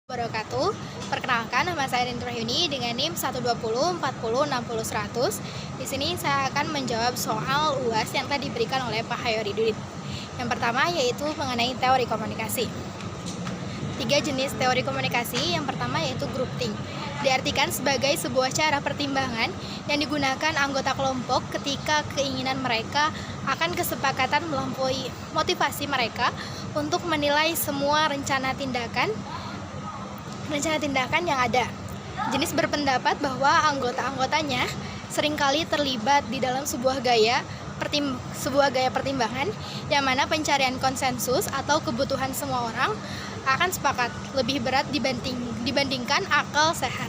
Wabarakatuh. Perkenalkan, nama saya Rintu Rahyuni dengan NIM 120 40 60 100. Di sini saya akan menjawab soal UAS yang telah diberikan oleh Pak Hayoridin. Yang pertama yaitu mengenai teori komunikasi. 3 jenis teori komunikasi. Yang pertama yaitu grouping. Diartikan sebagai sebuah cara pertimbangan yang digunakan anggota kelompok ketika keinginan mereka akan kesepakatan melampaui motivasi mereka untuk menilai semua rencana tindakan yang ada. Jenis berpendapat bahwa anggota-anggotanya seringkali terlibat di dalam sebuah gaya pertimbangan yang mana pencarian konsensus atau kebutuhan semua orang akan sepakat lebih berat dibandingkan akal sehat.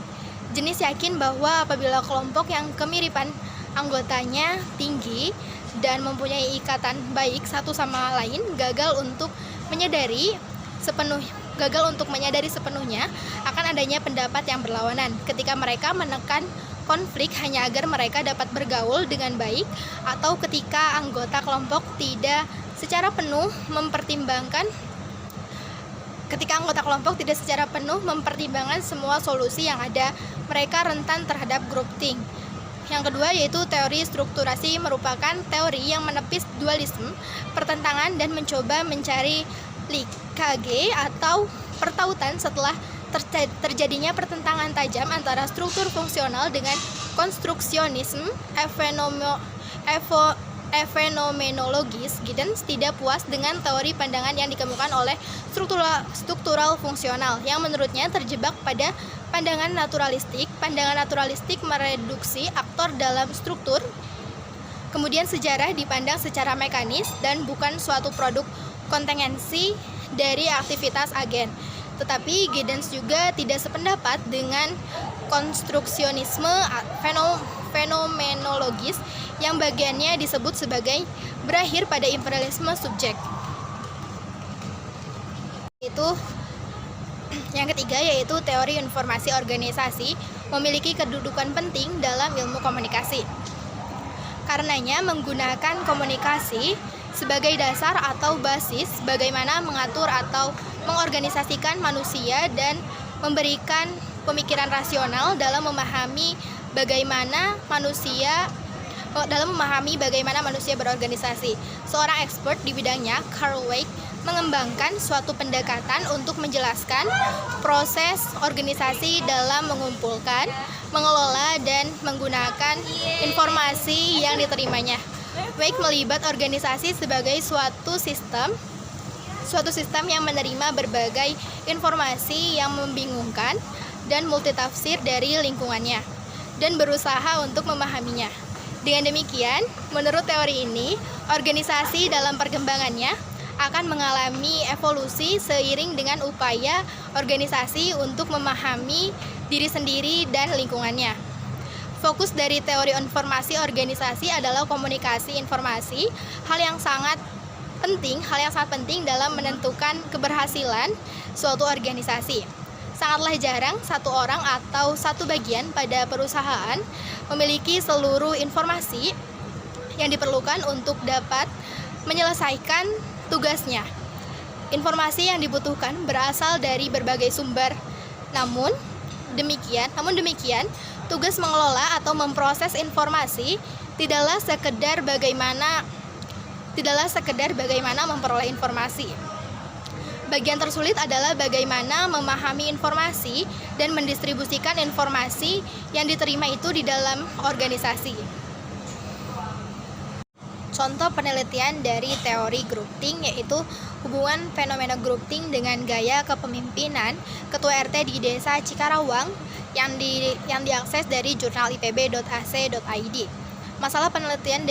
Jenis yakin bahwa apabila kelompok yang kemiripan anggotanya tinggi dan mempunyai ikatan baik satu sama lain gagal untuk menyadari sepenuhnya akan adanya pendapat yang berlawanan ketika mereka menekan konflik hanya agar mereka dapat bergaul dengan baik, atau ketika anggota kelompok tidak secara penuh mempertimbangkan semua solusi yang ada, mereka rentan terhadap grouping. Yang kedua yaitu teori strukturasi, merupakan teori yang menepis dualisme, pertentangan, dan mencoba mencari linkage atau pertautan setelah terjadinya pertentangan tajam antara struktur fungsional dengan konstruksionisme fenomenologis. Giddens tidak puas dengan teori pandangan yang dikemukakan oleh struktural fungsional yang menurutnya terjebak pada pandangan naturalistik. Pandangan naturalistik mereduksi aktor dalam struktur, kemudian sejarah dipandang secara mekanis dan bukan suatu produk kontingensi dari aktivitas agen. Tetapi Giddens juga tidak sependapat dengan konstruksionisme fenomenologis yang bagiannya disebut sebagai berakhir pada imperialisme subjek. Itu yang ketiga yaitu teori informasi organisasi memiliki kedudukan penting dalam ilmu komunikasi. Karenanya menggunakan komunikasi sebagai dasar atau basis bagaimana mengatur atau mengorganisasikan manusia dan memberikan pemikiran rasional dalam memahami bagaimana manusia berorganisasi. Seorang expert di bidangnya, Carl Weick, mengembangkan suatu pendekatan untuk menjelaskan proses organisasi dalam mengumpulkan, mengelola, dan menggunakan informasi yang diterimanya. Weick melibat organisasi sebagai suatu sistem yang menerima berbagai informasi yang membingungkan dan multitafsir dari lingkungannya dan berusaha untuk memahaminya. Dengan demikian, menurut teori ini, organisasi dalam perkembangannya akan mengalami evolusi seiring dengan upaya organisasi untuk memahami diri sendiri dan lingkungannya. Fokus dari teori informasi organisasi adalah komunikasi informasi, hal yang sangat penting dalam menentukan keberhasilan suatu organisasi. Sangatlah jarang satu orang atau satu bagian pada perusahaan memiliki seluruh informasi yang diperlukan untuk dapat menyelesaikan tugasnya. Informasi yang dibutuhkan berasal dari berbagai sumber. Namun demikian, tugas mengelola atau memproses informasi tidaklah sekedar bagaimana memperoleh informasi. Bagian tersulit adalah bagaimana memahami informasi dan mendistribusikan informasi yang diterima itu di dalam organisasi. Contoh penelitian dari teori grouping yaitu hubungan fenomena grouping dengan gaya kepemimpinan Ketua RT di Desa Cikarawang yang diakses dari jurnal ipb.ac.id. Masalah penelitian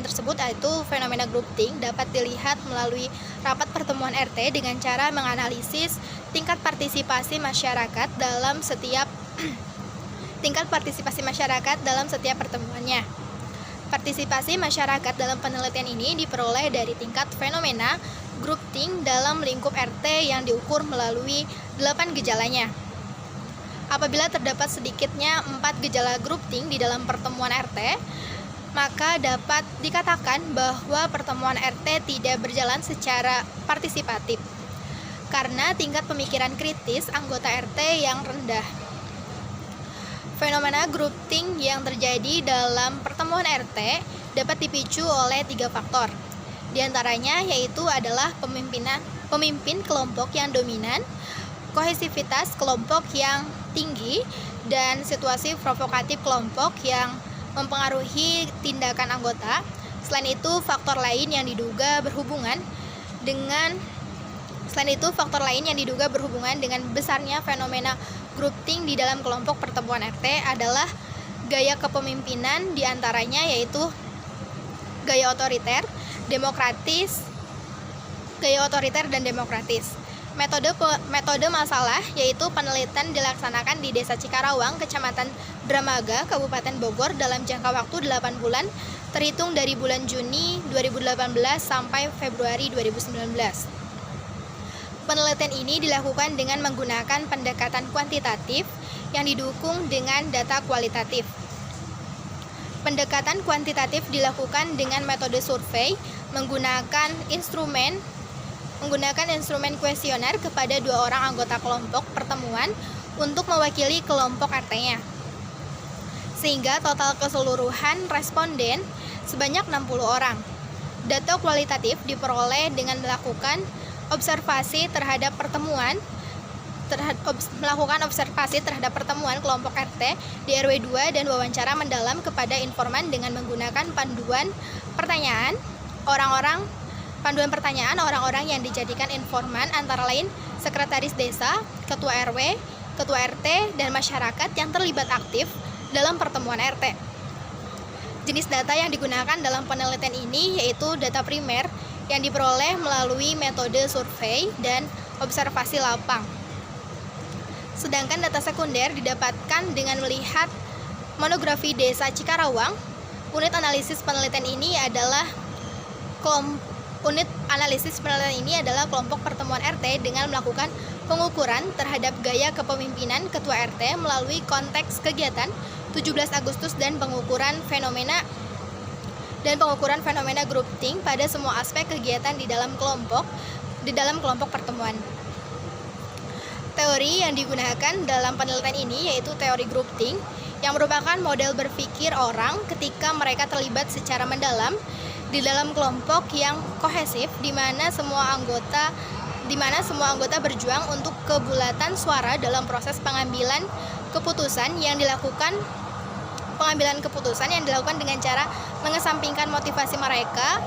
tersebut yaitu fenomena grouping dapat dilihat melalui rapat pertemuan RT dengan cara menganalisis tingkat partisipasi masyarakat dalam setiap pertemuannya. Partisipasi masyarakat dalam penelitian ini diperoleh dari tingkat fenomena grouping dalam lingkup RT yang diukur melalui 8 gejalanya. Apabila terdapat sedikitnya 4 gejala grouping di dalam pertemuan RT, maka dapat dikatakan bahwa pertemuan RT tidak berjalan secara partisipatif. karena tingkat pemikiran kritis anggota RT yang rendah. Fenomena groupthink yang terjadi dalam pertemuan RT dapat dipicu oleh 3 faktor. Di antaranya yaitu adalah pemimpin kelompok yang dominan, kohesivitas kelompok yang tinggi, dan situasi provokatif kelompok yang mempengaruhi tindakan anggota. Selain itu, faktor lain yang diduga berhubungan dengan besarnya fenomena groupthink di dalam kelompok pertemuan RT adalah gaya kepemimpinan, diantaranya yaitu gaya otoriter dan demokratis. Metode masalah yaitu penelitian dilaksanakan di Desa Cikarawang, Kecamatan Dramaga, Kabupaten Bogor dalam jangka waktu 8 bulan terhitung dari bulan Juni 2018 sampai Februari 2019. Penelitian ini dilakukan dengan menggunakan pendekatan kuantitatif yang didukung dengan data kualitatif. Pendekatan kuantitatif dilakukan dengan metode survei menggunakan instrumen kuesioner kepada 2 orang anggota kelompok pertemuan untuk mewakili kelompok RT-nya. Sehingga total keseluruhan responden sebanyak 60 orang. Data kualitatif diperoleh dengan melakukan observasi terhadap pertemuan kelompok RT di RW 2 dan wawancara mendalam kepada informan dengan menggunakan panduan pertanyaan orang-orang yang dijadikan informan, antara lain sekretaris desa, ketua RW, ketua RT, dan masyarakat yang terlibat aktif dalam pertemuan RT. Jenis data yang digunakan dalam penelitian ini yaitu data primer yang diperoleh melalui metode survei dan observasi lapang. Sedangkan data sekunder didapatkan dengan melihat monografi Desa Cikarawang. Unit analisis penelitian ini adalah kelompok pertemuan RT dengan melakukan pengukuran terhadap gaya kepemimpinan ketua RT melalui konteks kegiatan 17 Agustus dan pengukuran fenomena groupthink pada semua aspek kegiatan di dalam kelompok pertemuan. Teori yang digunakan dalam penelitian ini yaitu teori groupthink, yang merupakan model berpikir orang ketika mereka terlibat secara mendalam di dalam kelompok yang kohesif, di mana semua anggota berjuang untuk kebulatan suara dalam proses pengambilan keputusan yang dilakukan dengan cara mengesampingkan motivasi mereka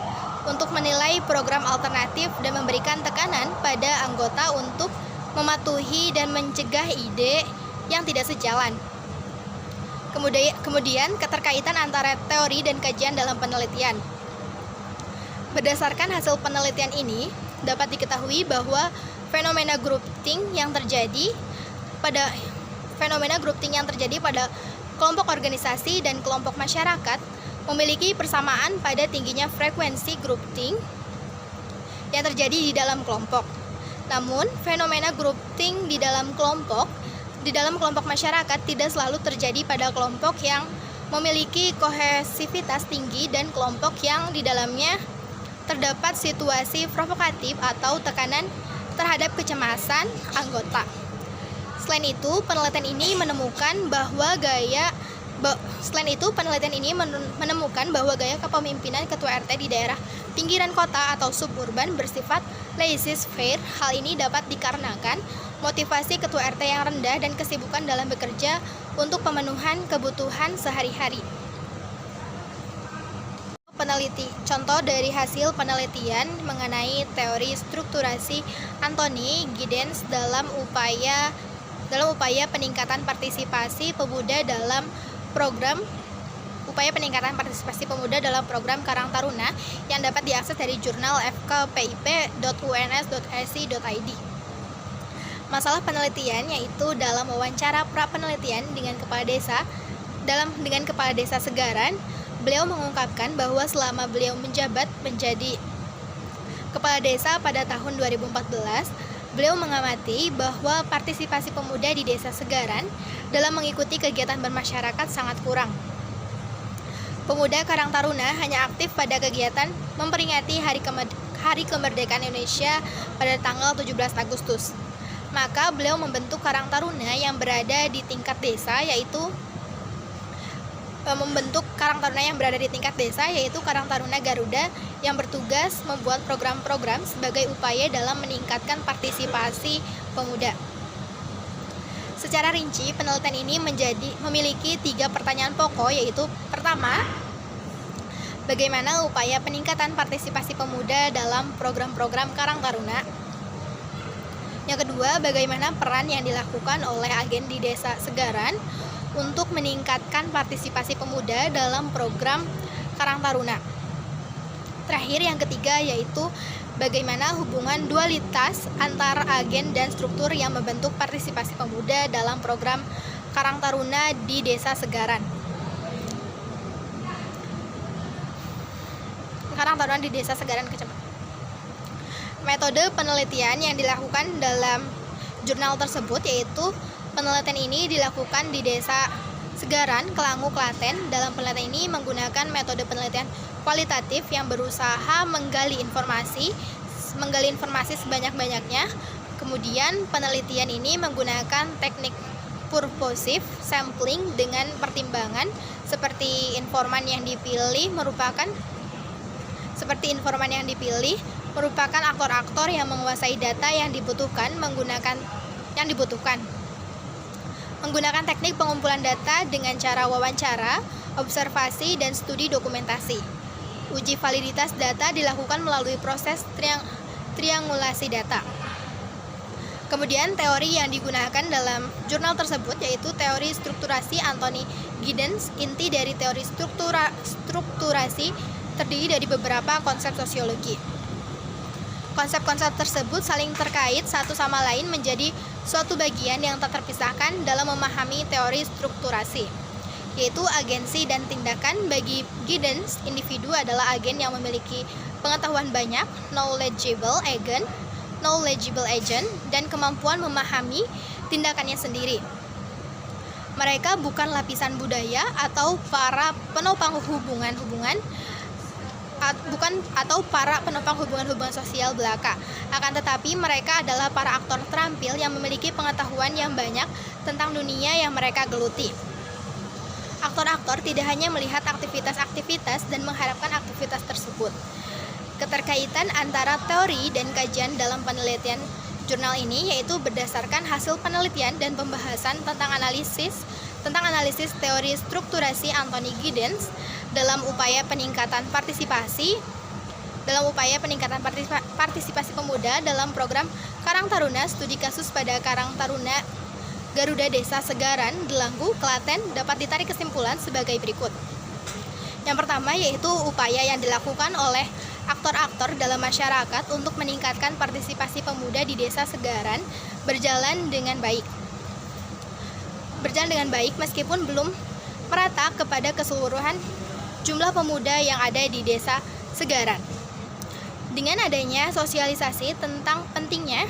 untuk menilai program alternatif dan memberikan tekanan pada anggota untuk mematuhi dan mencegah ide yang tidak sejalan. Kemudian keterkaitan antara teori dan kajian dalam penelitian. Berdasarkan hasil penelitian ini, dapat diketahui bahwa fenomena groupthink yang terjadi pada kelompok organisasi dan kelompok masyarakat memiliki persamaan pada tingginya frekuensi groupthink yang terjadi di dalam kelompok. Namun, fenomena groupthink di dalam kelompok masyarakat tidak selalu terjadi pada kelompok yang memiliki kohesivitas tinggi dan kelompok yang di dalamnya terdapat situasi provokatif atau tekanan terhadap kecemasan anggota. Selain itu, penelitian ini menemukan bahwa gaya kepemimpinan ketua RT di daerah pinggiran kota atau suburban bersifat laissez-faire. Hal ini dapat dikarenakan motivasi ketua RT yang rendah dan kesibukan dalam bekerja untuk pemenuhan kebutuhan sehari-hari. Contoh dari hasil penelitian mengenai teori strukturasi Anthony Giddens dalam upaya peningkatan partisipasi pemuda dalam program Karang Taruna yang dapat diakses dari jurnal fkpip.uns.ac.id. Masalah penelitian yaitu dalam wawancara pra-penelitian dengan kepala desa Segaran, beliau mengungkapkan bahwa selama beliau menjabat menjadi kepala desa pada tahun 2014, beliau mengamati bahwa partisipasi pemuda di Desa Segaran dalam mengikuti kegiatan bermasyarakat sangat kurang. Pemuda Karang Taruna hanya aktif pada kegiatan memperingati Hari Kemerdekaan Indonesia pada tanggal 17 Agustus. Maka beliau membentuk Karang Taruna yang berada di tingkat desa, yaitu Karang Taruna Garuda yang bertugas membuat program-program sebagai upaya dalam meningkatkan partisipasi pemuda. Secara rinci, penelitian ini memiliki 3 pertanyaan pokok, yaitu pertama, bagaimana upaya peningkatan partisipasi pemuda dalam program-program Karang Taruna. Yang kedua, bagaimana peran yang dilakukan oleh agen di Desa Segaran untuk meningkatkan partisipasi pemuda dalam program Karang Taruna. Terakhir, yang ketiga, yaitu bagaimana hubungan dualitas antara agen dan struktur yang membentuk partisipasi pemuda dalam program Karang Taruna di Desa Segaran. Karang Taruna di Desa Segaran Kecamatan. Metode penelitian yang dilakukan dalam jurnal tersebut yaitu penelitian ini dilakukan di Desa Segaran, Kelangu, Klaten. Dalam penelitian ini menggunakan metode penelitian kualitatif yang berusaha menggali informasi sebanyak-banyaknya. Kemudian penelitian ini menggunakan teknik purposive sampling dengan pertimbangan seperti informan yang dipilih merupakan aktor-aktor yang menguasai data yang dibutuhkan menggunakan teknik pengumpulan data dengan cara wawancara, observasi, dan studi dokumentasi. Uji validitas data dilakukan melalui proses triangulasi data. Kemudian teori yang digunakan dalam jurnal tersebut yaitu teori strukturasi Anthony Giddens. Inti dari teori strukturasi terdiri dari beberapa konsep sosiologi. Konsep-konsep tersebut saling terkait satu sama lain menjadi suatu bagian yang tak terpisahkan dalam memahami teori strukturasi, yaitu agensi dan tindakan. Bagi Giddens, individu adalah agen yang memiliki pengetahuan banyak, knowledgeable agent, dan kemampuan memahami tindakannya sendiri. Mereka bukan lapisan budaya atau para penopang hubungan sosial belaka. Akan tetapi mereka adalah para aktor terampil yang memiliki pengetahuan yang banyak tentang dunia yang mereka geluti. Aktor-aktor tidak hanya melihat aktivitas-aktivitas dan mengharapkan aktivitas tersebut. Keterkaitan antara teori dan kajian dalam penelitian jurnal ini yaitu berdasarkan hasil penelitian dan pembahasan tentang analisis teori strukturasi Anthony Giddens dalam upaya peningkatan partisipasi pemuda dalam program Karang Taruna. Studi kasus pada Karang Taruna Garuda Desa Segaran, Delanggu, Klaten dapat ditarik kesimpulan sebagai berikut. Yang pertama yaitu upaya yang dilakukan oleh aktor-aktor dalam masyarakat untuk meningkatkan partisipasi pemuda di Desa Segaran berjalan dengan baik meskipun belum merata kepada keseluruhan jumlah pemuda yang ada di Desa Segaran. Dengan adanya sosialisasi tentang pentingnya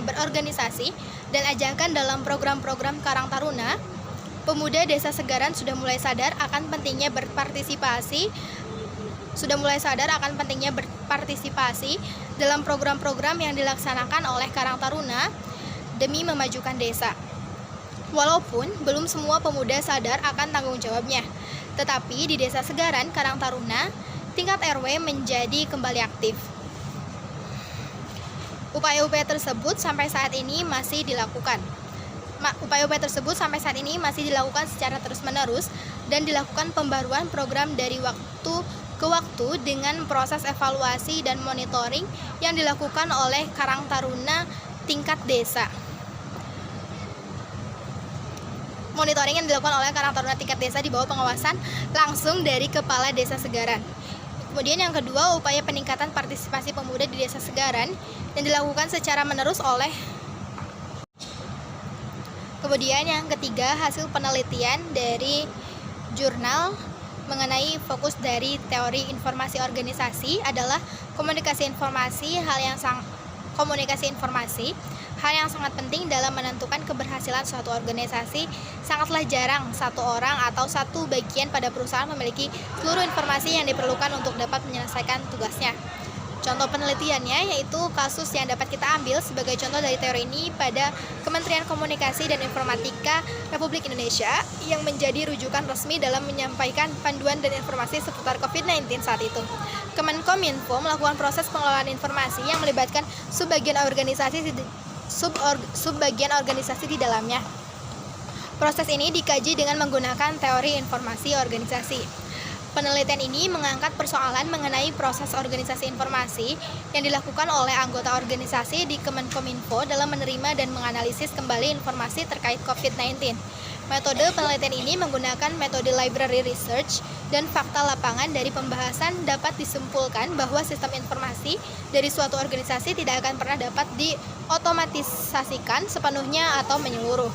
berorganisasi dan ajakan dalam program-program Karang Taruna, pemuda Desa Segaran sudah mulai sadar akan pentingnya berpartisipasi dalam program-program yang dilaksanakan oleh Karang Taruna demi memajukan desa. Walaupun belum semua pemuda sadar akan tanggung jawabnya, tetapi di Desa Segaran, Karang Taruna, tingkat RW menjadi kembali aktif. Upaya-upaya tersebut sampai saat ini masih dilakukan secara terus-menerus dan dilakukan pembaruan program dari waktu ke waktu dengan proses evaluasi dan monitoring yang dilakukan oleh Karang Taruna tingkat desa. Di bawah pengawasan langsung dari Kepala Desa Segaran. Kemudian yang kedua, upaya peningkatan partisipasi pemuda di Desa Segaran yang dilakukan secara menerus oleh. Kemudian yang ketiga, hasil penelitian dari jurnal mengenai fokus dari teori informasi organisasi adalah komunikasi informasi, hal yang komunikasi informasi, hal yang sangat penting dalam menentukan keberhasilan suatu organisasi. Sangatlah jarang satu orang atau satu bagian pada perusahaan memiliki seluruh informasi yang diperlukan untuk dapat menyelesaikan tugasnya. Contoh penelitiannya yaitu kasus yang dapat kita ambil sebagai contoh dari teori ini pada Kementerian Komunikasi dan Informatika Republik Indonesia yang menjadi rujukan resmi dalam menyampaikan panduan dan informasi seputar COVID-19 saat itu. Kemenkominfo melakukan proses pengelolaan informasi yang melibatkan subbagian organisasi di dalamnya. Proses ini dikaji dengan menggunakan teori informasi organisasi. Penelitian ini mengangkat persoalan mengenai proses organisasi informasi yang dilakukan oleh anggota organisasi di Kemenkominfo dalam menerima dan menganalisis kembali informasi terkait COVID-19. Metode penelitian ini menggunakan metode library research dan fakta lapangan. Dari pembahasan dapat disimpulkan bahwa sistem informasi dari suatu organisasi tidak akan pernah dapat diotomatisasikan sepenuhnya atau menyeluruh.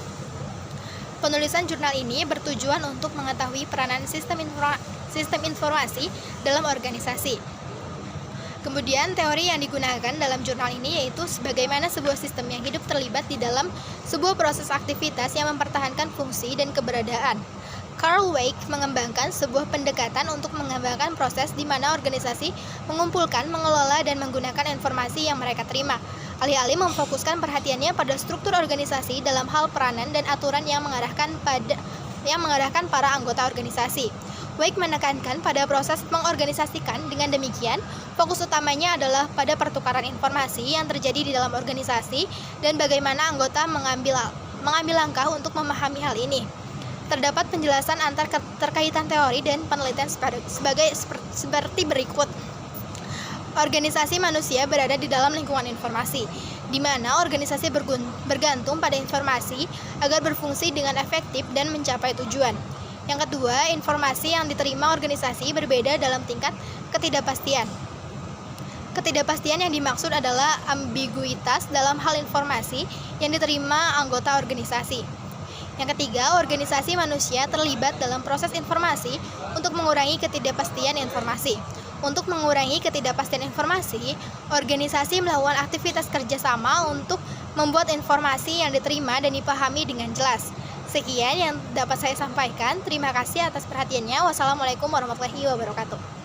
Penulisan jurnal ini bertujuan untuk mengetahui peranan sistem informasi dalam organisasi. Kemudian teori yang digunakan dalam jurnal ini yaitu sebagaimana sebuah sistem yang hidup terlibat di dalam sebuah proses aktivitas yang mempertahankan fungsi dan keberadaan. Carl Weick mengembangkan sebuah pendekatan untuk mengembangkan proses di mana organisasi mengumpulkan, mengelola, dan menggunakan informasi yang mereka terima. Alih-alih memfokuskan perhatiannya pada struktur organisasi dalam hal peranan dan aturan yang mengarahkan para anggota organisasi. Weick menekankan pada proses mengorganisasikan. Dengan demikian, fokus utamanya adalah pada pertukaran informasi yang terjadi di dalam organisasi dan bagaimana anggota mengambil langkah untuk memahami hal ini. Terdapat penjelasan antar keterkaitan teori dan penelitian seperti berikut. Organisasi manusia berada di dalam lingkungan informasi, di mana organisasi bergantung pada informasi agar berfungsi dengan efektif dan mencapai tujuan. Yang kedua, informasi yang diterima organisasi berbeda dalam tingkat ketidakpastian. Ketidakpastian yang dimaksud adalah ambiguitas dalam hal informasi yang diterima anggota organisasi. Yang ketiga, organisasi manusia terlibat dalam proses informasi untuk mengurangi ketidakpastian informasi. Untuk mengurangi ketidakpastian informasi, organisasi melakukan aktivitas kerjasama untuk membuat informasi yang diterima dan dipahami dengan jelas. Sekian yang dapat saya sampaikan. Terima kasih atas perhatiannya. Wassalamualaikum warahmatullahi wabarakatuh.